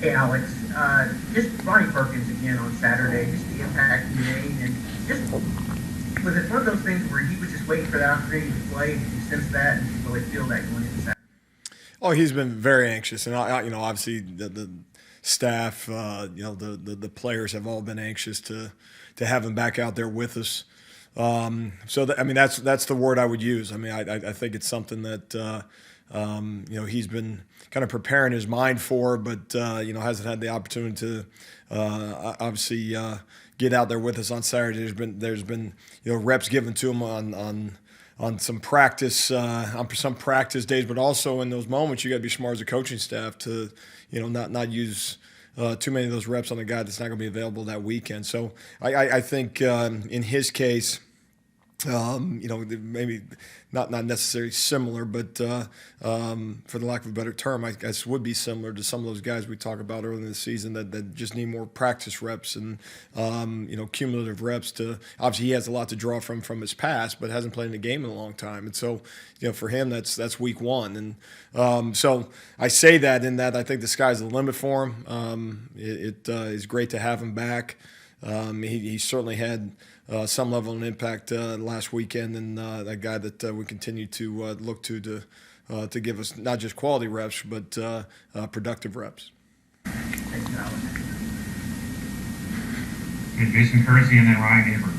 Hey, Alex. Just Ronnie Perkins again on Saturday, just the impact he made, and just was it one of those things where he was just waiting for the opportunity to play, and did you sense that, and did you really feel that going into Saturday? Oh, he's been very anxious, and obviously the staff, the players have all been anxious to have him back out there with us. I mean, that's the word I would use. I mean, I think it's something that he's been kind of preparing his mind for, but hasn't had the opportunity to obviously get out there with us on Saturday. There's been reps given to him on some practice days, but also in those moments you got to be smart as a coaching staff to not use too many of those reps on a guy that's not going to be available that weekend. So I think in his case, maybe not necessarily similar, but for the lack of a better term, I guess would be similar to some of those guys we talked about earlier in the season that just need more practice reps and cumulative reps. To obviously he has a lot to draw from his past, but hasn't played in a game in a long time, and so for him that's week one, and so I say that in that I think the sky's the limit for him. It is great to have him back. He certainly had some level of impact last weekend, and that guy that we continue to look to give us not just quality reps, but productive reps. Thanks, Alex. Okay, Jason Kersey and then Ryan Neighbor.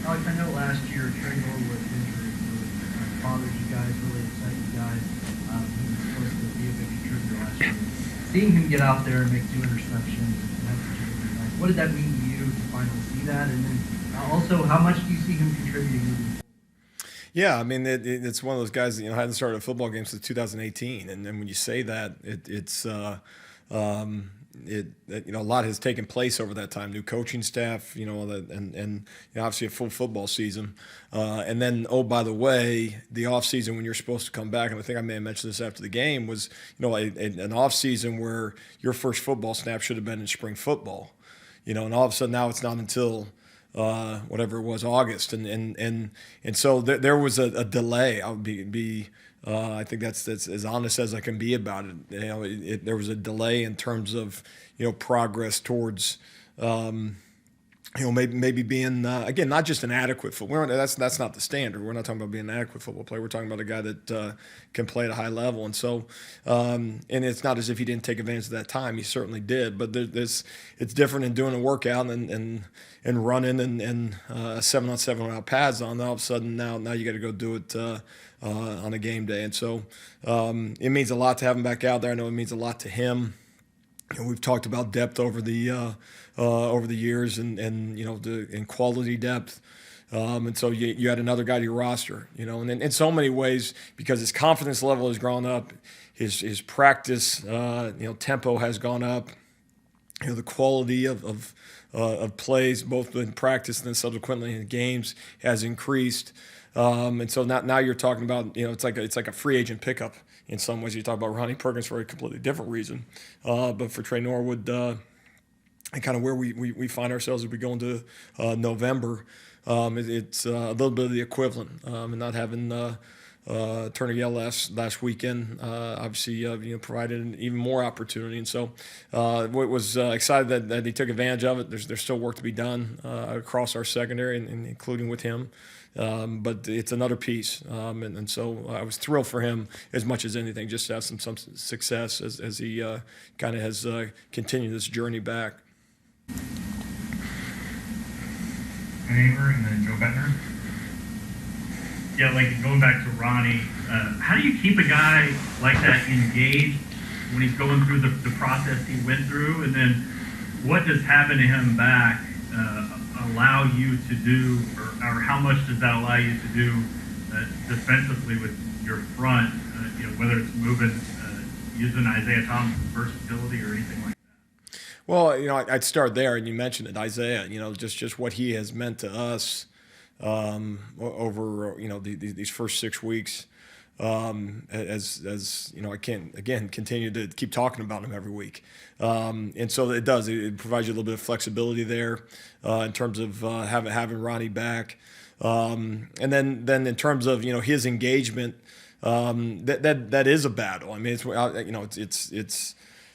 Alex, I know last year Trey Norwood's injury really bothered you guys, really excited you guys. He was supposed to be a big contributor last year. Seeing him get out there and make 2 interceptions, what did that mean to you to finally see that? And then also, how much do you see him contributing moving forward? Yeah, I mean it's one of those guys that hadn't started a football game since 2018, and then when you say that, a lot has taken place over that time. New coaching staff, and obviously a full football season, and then by the way, the off season when you're supposed to come back, and I think I may have mentioned this after the game was an off season where your first football snap should have been in spring football, and all of a sudden now it's not until whatever it was, August, and so there was a delay. I would be I think that's as honest as I can be about it. There was a delay in terms of progress towards maybe being again not just an adequate football. That's not the standard. We're not talking about being an adequate football player. We're talking about a guy that can play at a high level, and so and it's not as if he didn't take advantage of that time. He certainly did, but it's different in doing a workout and running and 7-on-7 without pads on. All of a sudden now you got to go do it on a game day, and so it means a lot to have him back out there. I know it means a lot to him. We've talked about depth over the years, and in quality depth, and so you had another guy to your roster, and in so many ways because his confidence level has gone up, his practice tempo has gone up, the quality of plays both in practice and then subsequently in games has increased. And so now you're talking about it's like a free agent pickup in some ways. You talk about Ronnie Perkins for a completely different reason, but for Trey Norwood, and kind of where we find ourselves as we go into November, it's a little bit of the equivalent, and not having Turner Yell last weekend obviously provided even more opportunity, and so was excited that he took advantage of it. There's still work to be done across our secondary, and including with him. But it's another piece, and so I was thrilled for him as much as anything, just to have some success as he kind of has continued this journey back. Neighbor and then Joe Bettner. Yeah, like going back to Ronnie, how do you keep a guy like that engaged when he's going through the process he went through? And then what does having him back allow you to do, or how much does that allow you to do defensively with your front, whether it's moving, using Isaiah Thomas' versatility or anything like that? Well, I'd start there, and you mentioned it, Isaiah. Just what he has meant to us over these first 6 weeks. As I can't again continue to keep talking about him every week, and so it does. It provides you a little bit of flexibility there in terms of having Ronnie back, and then in terms of his engagement, that is a battle. I mean, it's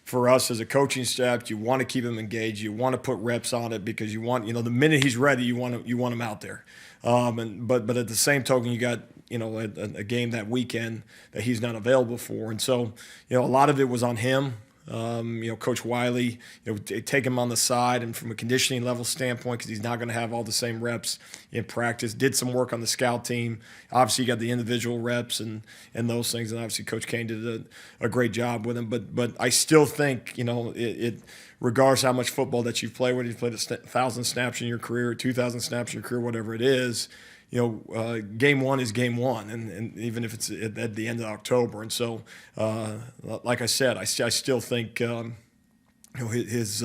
for us as a coaching staff, you want to keep him engaged. You want to put reps on it because you want, the minute he's ready, you want him out there. But at the same token, you got, a game that weekend that he's not available for. And so, a lot of it was on him. Coach Wiley, take him on the side and from a conditioning level standpoint, because he's not going to have all the same reps in practice. Did some work on the scout team. Obviously, you got the individual reps and those things, and obviously Coach Kane did a great job with him. But I still think, it regardless how much football that you've played, whether you've played 1,000 snaps in your career, 2,000 snaps in your career, whatever it is, game one is game one, and even if it's at the end of October. And so, like I said, I still think his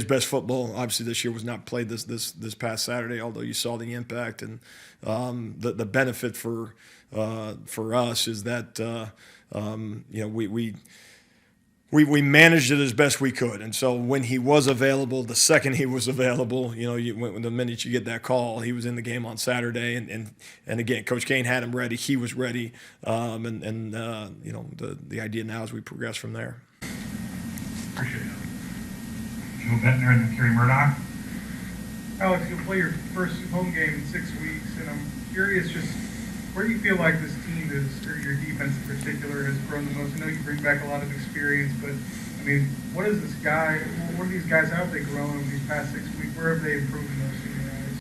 best football, obviously this year, was not played this past Saturday. Although you saw the impact and the benefit for us is that we managed it as best we could. And so when he was available, the second he was available, the minute you get that call, he was in the game on Saturday. And again, Coach Kane had him ready. He was ready. The idea now is we progress from there. Appreciate it. Joe Bettner and then Kerry Murdoch. Alex, you'll play your first home game in 6 weeks, and I'm curious just where do you feel like this team is, or your defense in particular, has grown the most? I know you bring back a lot of experience, but I mean, what are these guys, how have they grown over these past 6 weeks? Where have they improved the most in your eyes?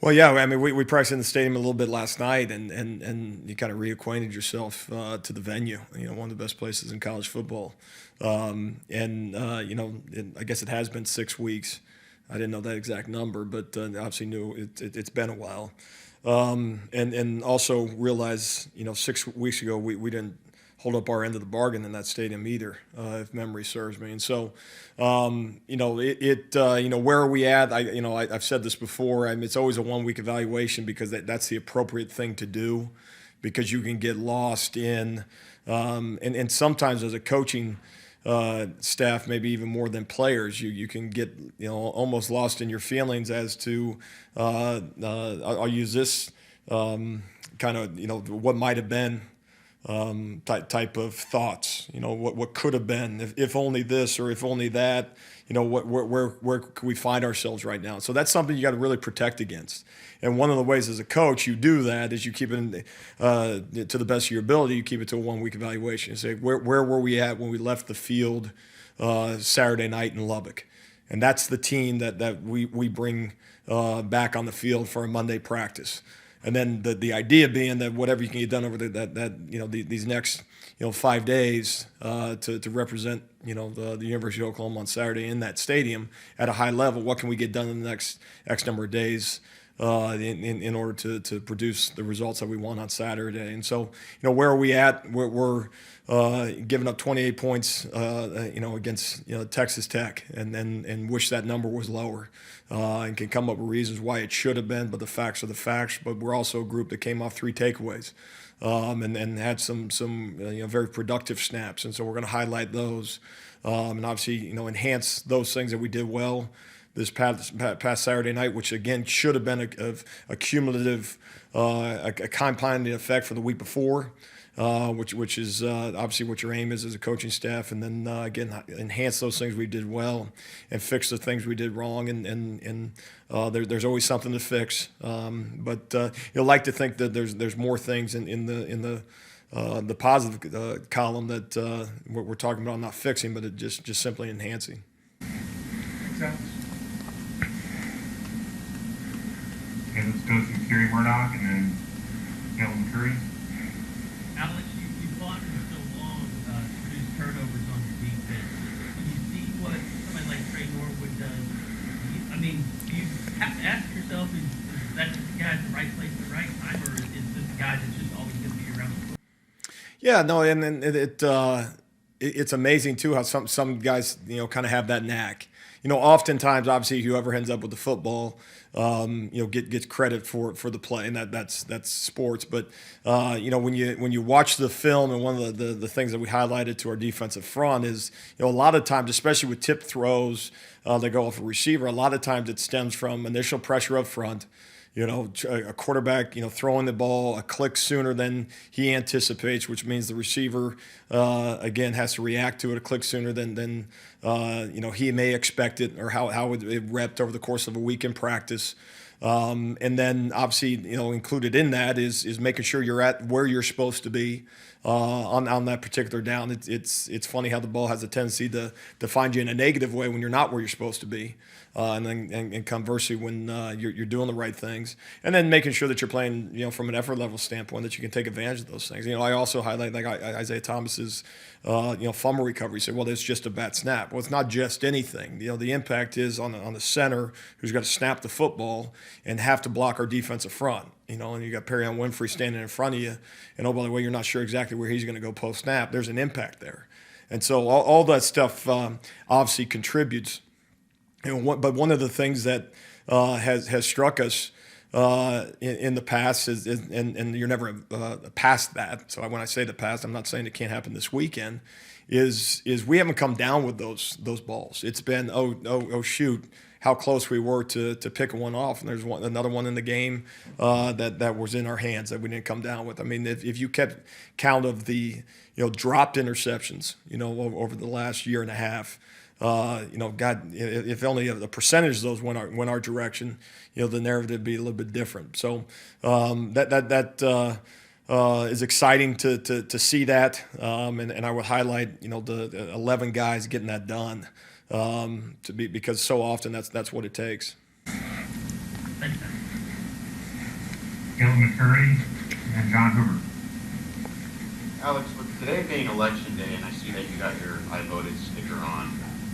Well, yeah, I mean, we practiced in the stadium a little bit last night, and you kind of reacquainted yourself to the venue. One of the best places in college football. I guess it has been 6 weeks. I didn't know that exact number, but obviously knew it's been a while. And also realize, 6 weeks ago we didn't hold up our end of the bargain in that stadium either, if memory serves me. And so, where are we at? I've said this before. I mean, it's always a 1 week evaluation because that's the appropriate thing to do, because you can get lost in, and sometimes as a coaching staff, maybe even more than players, you can get almost lost in your feelings as to I'll use this kind of what might have been type of thoughts, what could have been if only this or if only that, where could we find ourselves right now? So that's something you got to really protect against. And one of the ways as a coach you do that is you keep it to the best of your ability. You keep it to a 1 week evaluation. You say, where were we at when we left the field Saturday night in Lubbock? And that's the team that we bring back on the field for a Monday practice. And then the idea being that whatever you can get done over these next 5 days to represent the University of Oklahoma on Saturday in that stadium at a high level, what can we get done in the next X number of days in order to produce the results that we want on Saturday? And so where are we at? We're giving up 28 points against Texas Tech, and wish that number was lower, and can come up with reasons why it should have been, but the facts are the facts. But we're also a group that came off 3 takeaways. And had some very productive snaps, and so we're going to highlight those, and obviously enhance those things that we did well this past Saturday night, which again should have been a cumulative, a compounding effect for the week before, which is obviously what your aim is as a coaching staff, and then again enhance those things we did well and fix the things we did wrong, and there's always something to fix, but you'll like to think that there's more things in the positive column that we're talking about not fixing, but it just simply enhancing. Thanks, Okay, let's go to Kerry Murdoch and then Kellen Curry. Alex, you fought for so long to produce turnovers on your defense. Can you see what somebody like Trey Norwood does? Do you have to ask yourself, is that just the guy at the right place at the right time, or is this the guy that's just always going to be around the floor? Yeah, no, and it's amazing too how some guys kind of have that knack. Oftentimes, obviously, whoever ends up with the football, gets credit for the play, and that's sports. But when you watch the film, and one of the things that we highlighted to our defensive front is a lot of times, especially with tip throws that go off a receiver, a lot of times it stems from initial pressure up front. a quarterback, throwing the ball a click sooner than he anticipates, which means the receiver, again, has to react to it a click sooner than he may expect it, or how it repped over the course of a week in practice. And then obviously, included in that is making sure you're at where you're supposed to be on that particular down. It's funny how the ball has a tendency to find you in a negative way when you're not where you're supposed to be, and conversely when you're doing the right things, and then making sure that you're playing from an effort level standpoint, that you can take advantage of those things. I also highlight like Isaiah Thomas's fumble recovery. Say, well, it's just a bad snap. Well, it's not just anything. The impact is on the center who's got to snap the football and have to block our defensive front. And you got Perrion Winfrey standing in front of you, and oh, by the way, you're not sure exactly where he's going to go post snap. There's an impact there, and so all that stuff obviously contributes. But one of the things that has struck us in the past is and you're never past that. So when I say the past, I'm not saying it can't happen this weekend. Is we haven't come down with those balls. It's been oh shoot, how close we were to pick one off, and there's another one in the game that was in our hands that we didn't come down with. I mean, if you kept count of the dropped interceptions over the last year and a half, God, if only a percentage of those went our direction, the narrative would be a little bit different. So that is exciting to see that, and I would highlight the 11 guys getting that done. Because so often that's what it takes. Thanks, man. Caleb McCurry and John Hoover. Alex, with today being election day, and I see that you got your I voted sticker on,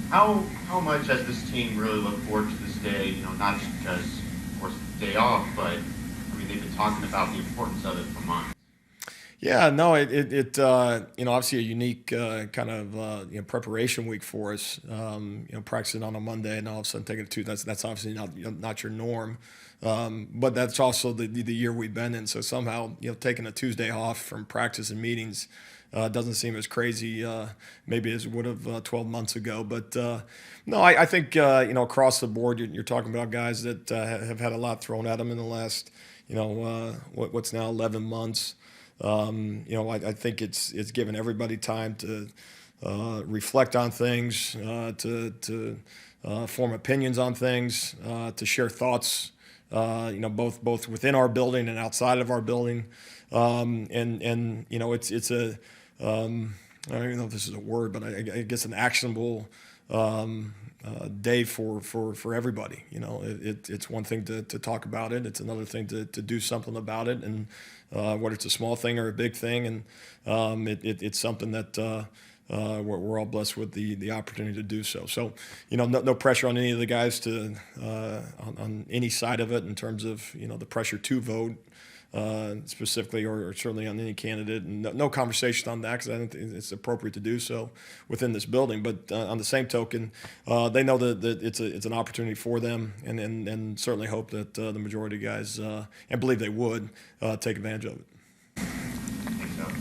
how much has this team really looked forward to this day? Not just because, of course, it's the day off, but I mean they've been talking about the importance of it for months. Yeah, no, it obviously a unique kind of preparation week for us. Practicing on a Monday and all of a sudden taking it to that's obviously not your norm, but that's also the year we've been in. So somehow taking a Tuesday off from practice and meetings doesn't seem as crazy maybe as it would have 12 months ago. But no, I think across the board you're talking about guys that have had a lot thrown at them in the last what's now 11 months. I think it's given everybody time to reflect on things, to form opinions on things, to share thoughts, both within our building and outside of our building. It's a I don't even know if this is a word, but I guess an actionable day for everybody. It's one thing to talk about it. It's another thing to do something about it. And whether it's a small thing or a big thing, and it's something that we're all blessed with the opportunity to do so. So, no pressure on any of the guys to on any side of it in terms of the pressure to vote. Specifically, or certainly on any candidate, and no conversation on that because I don't think it's appropriate to do so within this building. But on the same token, they know that it's an opportunity for them, and certainly hope that the majority of guys and believe they would take advantage of it. Thanks, Alex.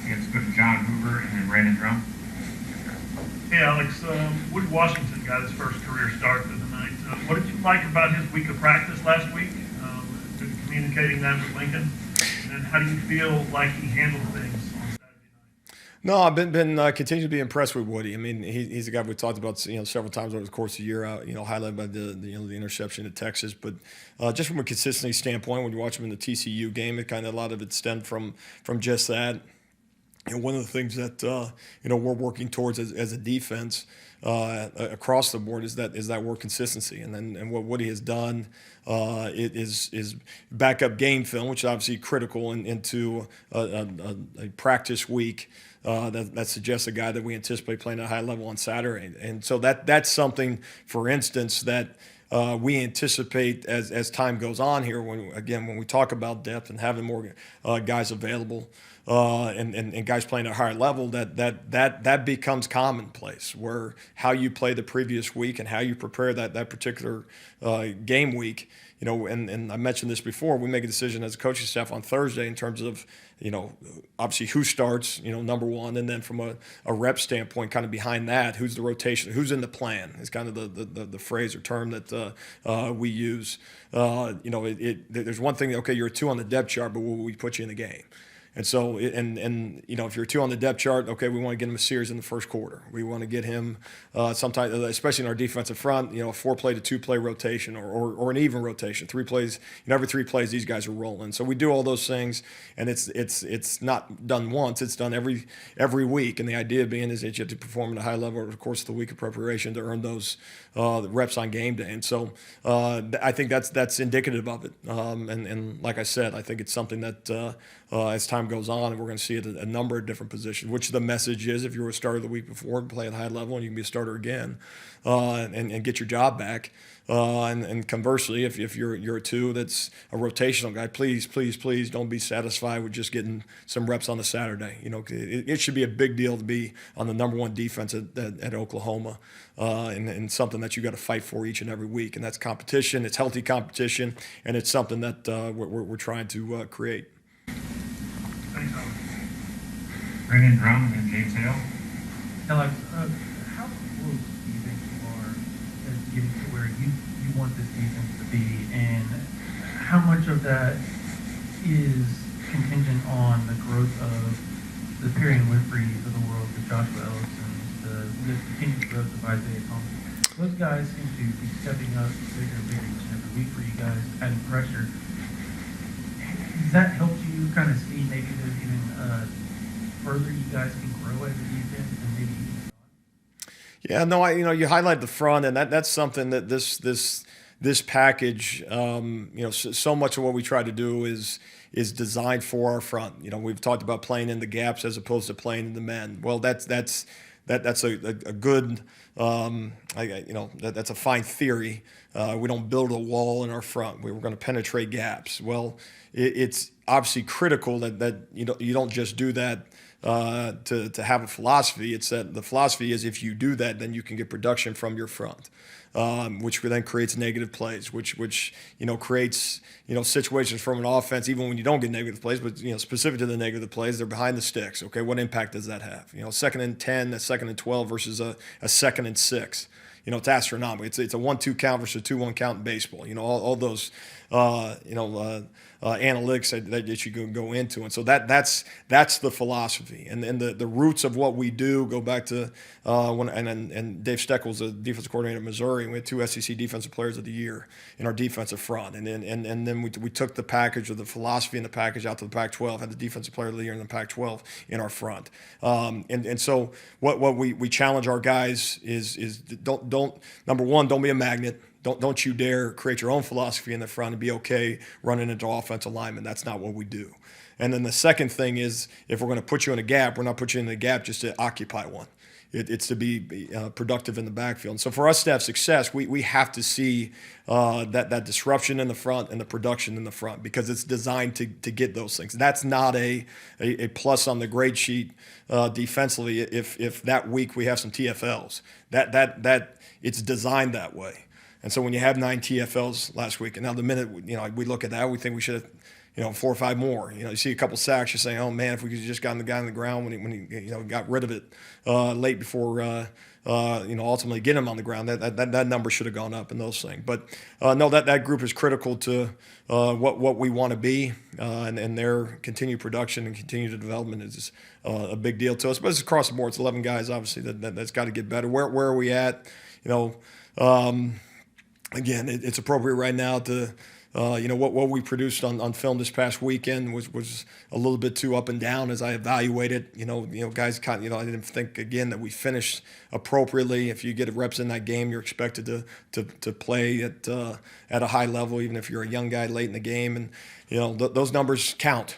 Let's go to John Hoover and then Brandon Drum. Hey, Alex. Woody Washington got his first career start the night. What did you like about his week of practice last week? Communicating that with Lincoln, and then how do you feel like he handled things on Saturday night? No, I've been continue to be impressed with Woody. I mean, he's a guy we talked about several times over the course of the year. Highlighted by the interception at Texas, but just from a consistency standpoint, when you watch him in the TCU game, a lot of it stemmed from just that. One of the things that we're working towards as a defense across the board is that word consistency, and what Woody has done is backup game film, which is obviously critical into a practice week that suggests a guy that we anticipate playing at a high level on Saturday, and so that's something, for instance, that we anticipate as time goes on here. When we talk about depth and having more guys available, and guys playing at a higher level, that becomes commonplace, where how you play the previous week and how you prepare that particular game week. And I mentioned this before, we make a decision as a coaching staff on Thursday in terms of, obviously who starts, number one, and then from a rep standpoint, kind of behind that, who's the rotation, who's in the plan is kind of the phrase or term that we use. There's one thing, okay, you're a 2 on the depth chart, but will we put you in the game? And so, if you're 2 on the depth chart, okay, we want to get him a series in the first quarter. We want to get him sometimes, especially in our defensive front, a 4-play to 2-play rotation or an even rotation, 3 plays. Every 3 plays, these guys are rolling. So we do all those things, and it's not done once; it's done every week. And the idea being is that you have to perform at a high level over the course of the week of preparation to earn those reps on game day. And so I think that's indicative of it. And like I said, I think it's something that as time goes on, we're going to see it at a number of different positions, which the message is if you were a starter the week before and play at a high level and you can be a starter again and get your job back. And conversely, if you're a 2 that's a rotational guy, please don't be satisfied with just getting some reps on a Saturday. It should be a big deal to be on the number 1 defense at Oklahoma, and something that you got to fight for each and every week. And that's competition. It's healthy competition, and it's something that we're trying to create. Thanks, Alex. Brandon Drum and James Hale. Alex, how close do you think you are at getting to where you want this defense to be, and how much of that is contingent on the growth of the Perry and Winfrey's of the world, the Joshua Ellisons, the continued growth of Isaiah Thomas? Those guys seem to be stepping up bigger and bigger each and every week for you guys, adding pressure. Does that help you kind of see maybe there's even further you guys can grow as a defense and maybe even beyond? Yeah, no, you highlight the front, and that's something that this package, so much of what we try to do is designed for our front. We've talked about playing in the gaps as opposed to playing in the men. Well, that's a good, that's a fine theory. We don't build a wall in our front. We're going to penetrate gaps. Well, it's obviously critical that you don't just do that to have a philosophy. It's that the philosophy is if you do that, then you can get production from your front, which then creates negative plays, which creates situations from an offense, even when you don't get negative plays, but specific to the negative plays, they're behind the sticks. Okay, what impact does that have? 2nd and 10, a 2nd and 12 versus a 2nd and 6. It's astronomical. It's a 1-2 count versus a 2-1 count in baseball. All those analytics that you can go into, and so that's the philosophy. And the roots of what we do go back to when Dave Steckel's the defensive coordinator at Missouri. And we had 2 SEC Defensive Players of the Year in our defensive front, and then we took the package of the philosophy and the package out to the Pac-12, had the Defensive Player of the Year in the Pac-12 in our front. And so what we challenge our guys is don't number one, don't be a magnet. Don't you dare create your own philosophy in the front and be okay running into offensive linemen. That's not what we do. And then the second thing is, if we're going to put you in a gap, we're not putting you in a gap just to occupy one. It's to be productive in the backfield. And so for us to have success, we have to see that disruption in the front and the production in the front, because it's designed to get those things. That's not a plus on the grade sheet defensively if that week we have some TFLs. That it's designed that way. And so when you have 9 TFLs last week, and now the minute we look at that, we think we should have 4 or 5 more. You see a couple sacks, you're saying, oh man, if we could have just gotten the guy on the ground when he got rid of it late before ultimately get him on the ground, that number should have gone up and those things. But no, that group is critical to what we want to be, and their continued production and continued development is a big deal to us. But it's across the board. It's 11 guys, obviously, that's got to get better. Where are we at? Again, it's appropriate right now to, what we produced on film this past weekend was a little bit too up and down as I evaluated. Guys I didn't think again that we finished appropriately. If you get reps in that game, you're expected to play at a high level, even if you're a young guy late in the game, and those numbers count.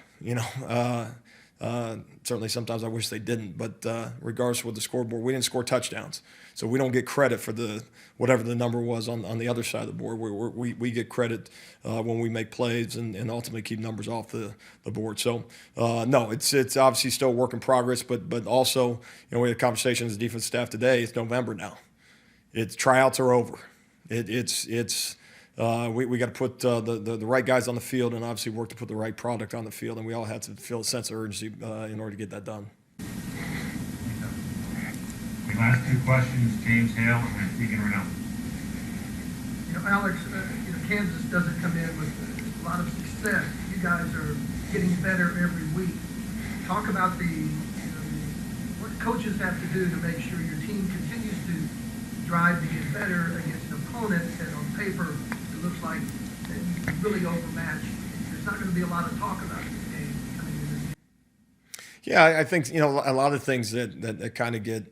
Certainly sometimes I wish they didn't, but regardless with the scoreboard, we didn't score touchdowns. So we don't get credit for whatever the number was on the other side of the board. We get credit when we make plays and ultimately keep numbers off the board. So no, it's obviously still a work in progress, but also, we had a conversation as a defense staff today. It's November now. Tryouts are over. We got to put the right guys on the field and obviously work to put the right product on the field, and we all have to feel a sense of urgency in order to get that done. The last two questions, James Hale and then Keegan Renault. Alex, Kansas doesn't come in with a lot of success. You guys are getting better every week. Talk about what coaches have to do to make sure your team continues to drive to get better against an opponent that on paper it looks like that you really overmatched. There's not going to be a lot of talk about this game coming in this game. Yeah, I think a lot of things that kind of get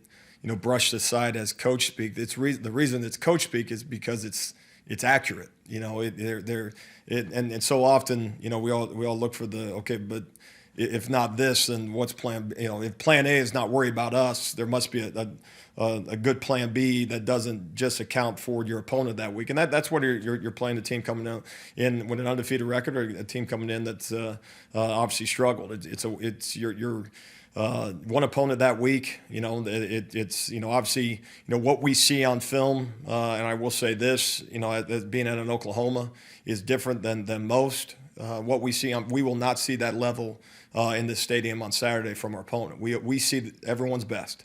brushed aside as coach speak. The reason it's coach speak is because it's accurate. And so often we all look for but if not this, then what's plan? If plan A is not worried about us, there must be a good plan B that doesn't just account for your opponent that week. And that's what you're playing a team coming in with an undefeated record, or a team coming in that's obviously struggled. It's your one opponent that week. It's obviously what we see on film, and I will say this, being at an Oklahoma is different than most. What we see we will not see that level in this stadium on Saturday from our opponent. We see everyone's best,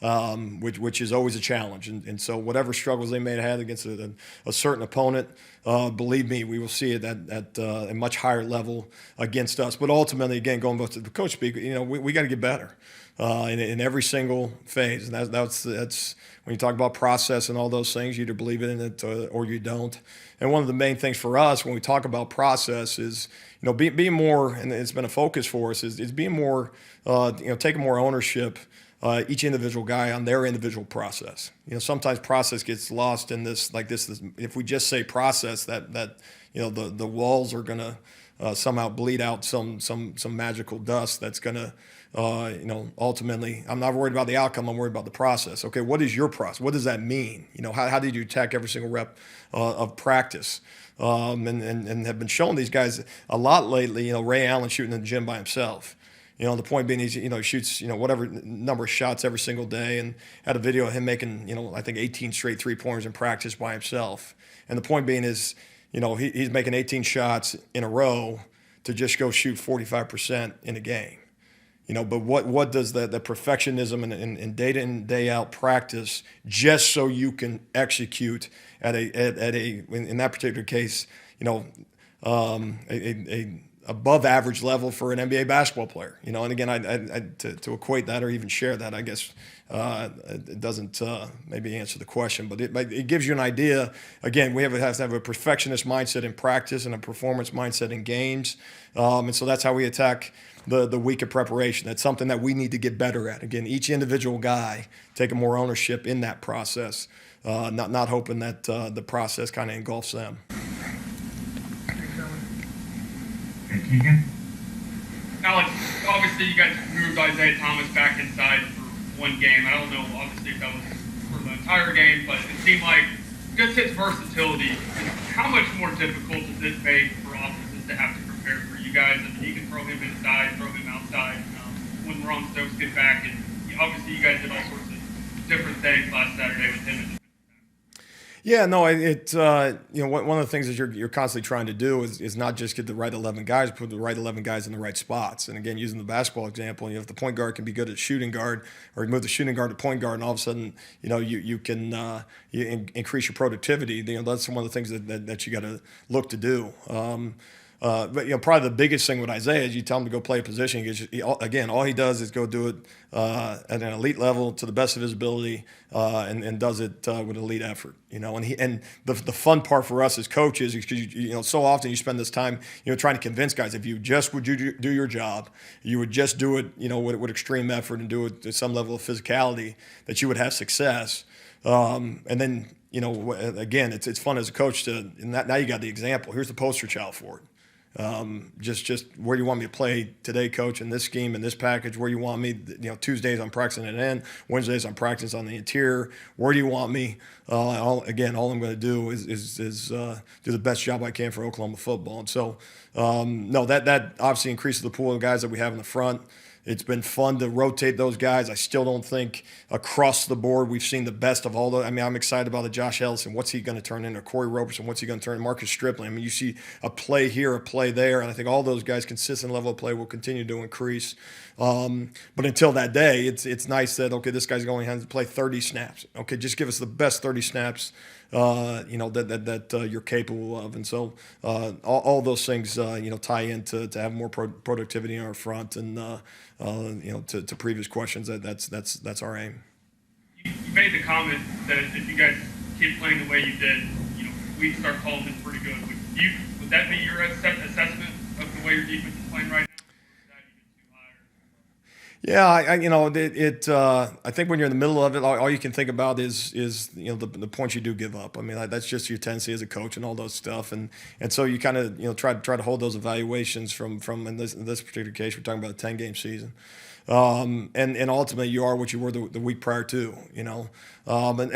which is always a challenge. And so whatever struggles they may have had against a certain opponent, believe me, we will see it at a much higher level against us. But ultimately, again, going back to the coach speak, we got to get better in every single phase. And that's when you talk about process and all those things, you either believe in it or you don't. And one of the main things for us when we talk about process is, being more, and it's been a focus for us, is being more, taking more ownership, each individual guy on their individual process. Sometimes process gets lost in this, if we just say process, that the walls are going to somehow bleed out some magical dust that's going to, ultimately, I'm not worried about the outcome. I'm worried about the process. Okay, what is your process? What does that mean? How did you attack every single rep of practice? And have been showing these guys a lot lately. Ray Allen shooting in the gym by himself. The point being, he shoots whatever number of shots every single day, and had a video of him making I think 18 straight 3-pointers in practice by himself. And the point being is he's making 18 shots in a row to just go shoot 45% in a game. But what does the perfectionism and day in, day out practice just so you can execute at a in that particular case, a above average level for an NBA basketball player, and again, to equate that or even share that, I guess it doesn't maybe answer the question, but it gives you an idea. Again, we have to have a perfectionist mindset in practice and a performance mindset in games, and so that's how we attack the week of preparation. That's something that we need to get better at. Again, each individual guy taking more ownership in that process, not hoping that the process kind of engulfs them. Hey, Keegan? Alex, obviously you guys moved Isaiah Thomas back inside for one game. I don't know, obviously, if that was for the entire game, but it seemed like just his versatility. How much more difficult does it make for offenses to have to prepare for you guys? I mean, you can throw him inside, throw him outside. When Ron Stokes get back, and obviously you guys did all sorts of different things last Saturday with him. Yeah, no, one of the things that you're constantly trying to do is not just get the right 11 guys, put the right 11 guys in the right spots. And again, using the basketball example, if the point guard can be good at shooting guard, or you move the shooting guard to point guard, and all of a sudden, you can increase your productivity. That's one of the things that you got to look to do. But probably the biggest thing with Isaiah is you tell him to go play a position. Again, all he does is go do it at an elite level to the best of his ability, and does it with elite effort. And the fun part for us as coaches is because so often you spend this time trying to convince guys, if you just would do your job, you would just do it with extreme effort and do it to some level of physicality, that you would have success. And then again, it's fun as a coach now you got the example. Here's the poster child for it. Just where do you want me to play today, coach, in this scheme, in this package? Where do you want me? Tuesdays I'm practicing at end. Wednesdays I'm practicing on the interior. Where do you want me? All I'm going to do is do the best job I can for Oklahoma football. And so, no, that obviously increases the pool of guys that we have in the front. It's been fun to rotate those guys. I still don't think across the board we've seen the best of all those. I mean, I'm excited about the Josh Ellison. What's he going to turn into? Corey Roberson, what's he going to turn into? Marcus Stripling. I mean, you see a play here, a play there, and I think all those guys' consistent level of play will continue to increase. But until that day, it's nice that, okay, this guy's going to play 30 snaps. Okay, just give us the best 30 snaps that you're capable of. And so all those things, tie into to have more productivity in our front. And, to previous questions, that's our aim. You made the comment that if you guys keep playing the way you did, we start calling this pretty good. Would that be your assessment of the way your defense is playing right now? Yeah, I think when you're in the middle of it, all you can think about is the points you do give up. I mean, that's just your tendency as a coach and all those stuff, and so you kind of try to hold those evaluations from in this particular case, we're talking about a 10-game season, and ultimately you are what you were the week prior to, and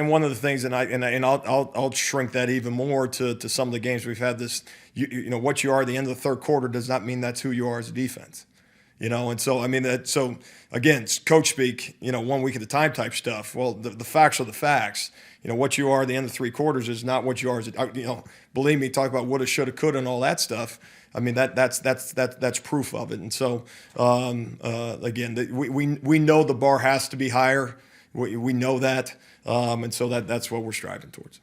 one of the things, and I'll shrink that even more to some of the games we've had. This, what you are at the end of the third quarter does not mean that's who you are as a defense. And so, I mean, so again, coach speak, 1 week at a time type stuff. Well, the facts are the facts. What you are at the end of 3 quarters is not what you are as believe me, talk about woulda, shoulda, coulda, and all that stuff. I mean, that's proof of it. And so, again, we know the bar has to be higher. We know that. And so that's what we're striving towards.